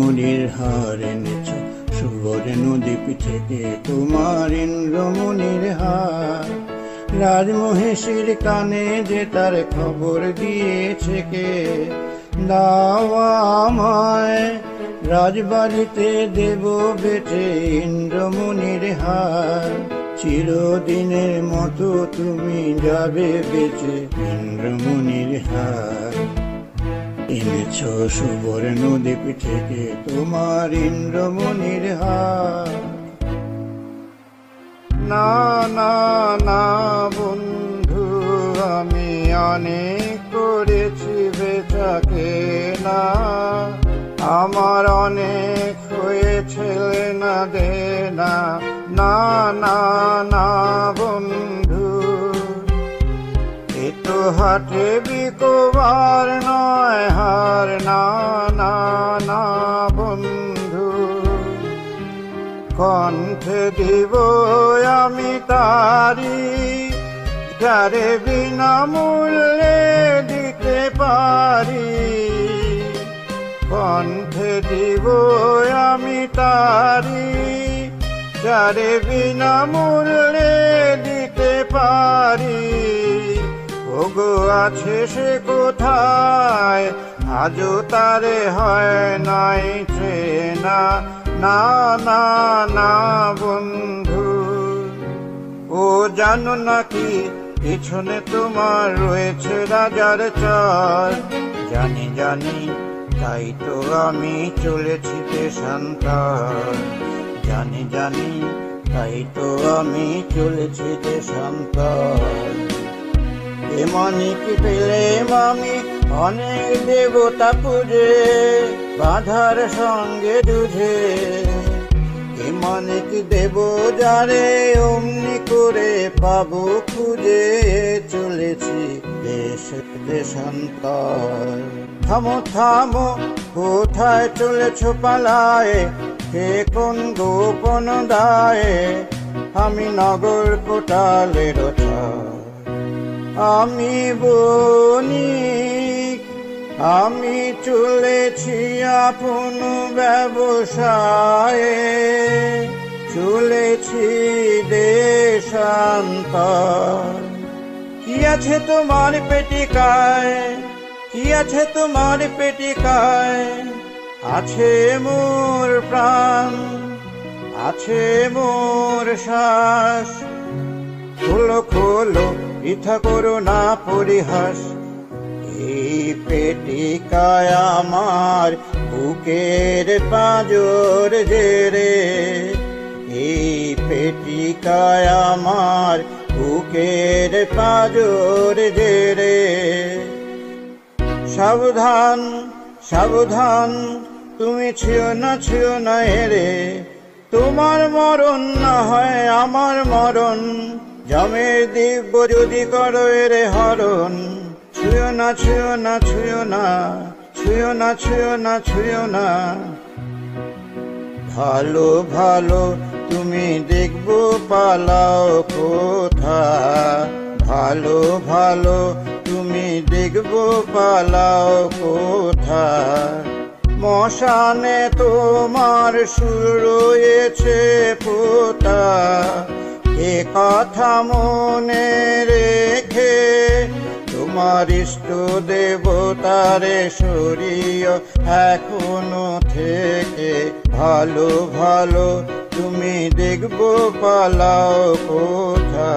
ইন্দ্রমণির হার এনেছ সুবর্ণ দ্বীপ থেকে তোমার ইন্দ্রমণির হার। রাজমহিষীর কানে যে তার খবর দিয়েছে কে, দাও আমায় রাজবাড়িতে দেব বেটে ইন্দ্রমণির হার। চিরদিনের মতো তুমি যাবে বেঁচে ইন্দ্রমণির হার। এনেছ সুবর্ণ দ্বীপ থেকে তোমার ইন্দ্রমণির হার। না না না বন্ধু, আমি অনেক করেছি বেচাকে না, আমার অনেক হয়েছে না দে না। না না না বন্ধু, এ তো হাটে বিকোবার নয় হার। না না না বন্ধু, কণ্ঠে দিব আমি তারি যারে বিনামূল্যে দিতে পারি। কণ্ঠে দিব আমি তারি যারে বিনামূল্যে দিতে পারি। ওগো আছে সে কোথায়, আজও তারে হয় নাই চেনা। না না না বন্ধু, ও জানো নাকি পিছনে তোমার রয়েছে রাজার চর। জানি জানি তাই তো আমি চলেছি দেশান্তর। জানি জানি তাই তো আমি চলেছি দেশান্তর। এ মানিক পেলেম আমি অনেক দেবতা পুজে, বাধার সঙ্গে যুঝে। এ মানিক দেব যারে অমনি করে পাবো খুঁজে, চলেছি দেশ দেশান্তর। থামো থামো কোথায় চলেছ পালায়ে, কে কোন গোপন দায়ে। আমি নগর কোটালের ছার, আমি বণিক, আমি চলেছি আপন ব্যবসায়ে। চলেছি দেশান্তর। কি আছে তোমার পেটিকায়, কি আছে তোমার পেটিকায়। আছে মোর প্রাণ, আছে মোর শ্বাস। খোলো খোলো বৃথা করো না পরিহাস। এই পেটিকায় আমার বুকের পাঁজর জেরে। এই পেটিকায় আমার বুকের পাঁজর জেরে। সাবধান সাবধান তুমি ছিও না হেরে। তোমার মরণ না হয় আমার মরণ, জমের দিব্য যদি করো এরে হরণ। ছুঁয়ো না ছুঁয়ো না ছুঁয়ো না, ছুঁয়ো না ছুঁয়ো না ছুঁয়ো না। ভালো ভালো তুমি দেখবো পালাও কোথা। ভালো ভালো তুমি দেখবো পালাও কোথা। মশানে তোমার সুর রয়েছে পোতা। এ কথা মনে রেখে তোমার ইষ্ট দেবতারে সরিয় এখনো থেকে। ভালো ভালো তুমি দেখবো পালাও কোথা।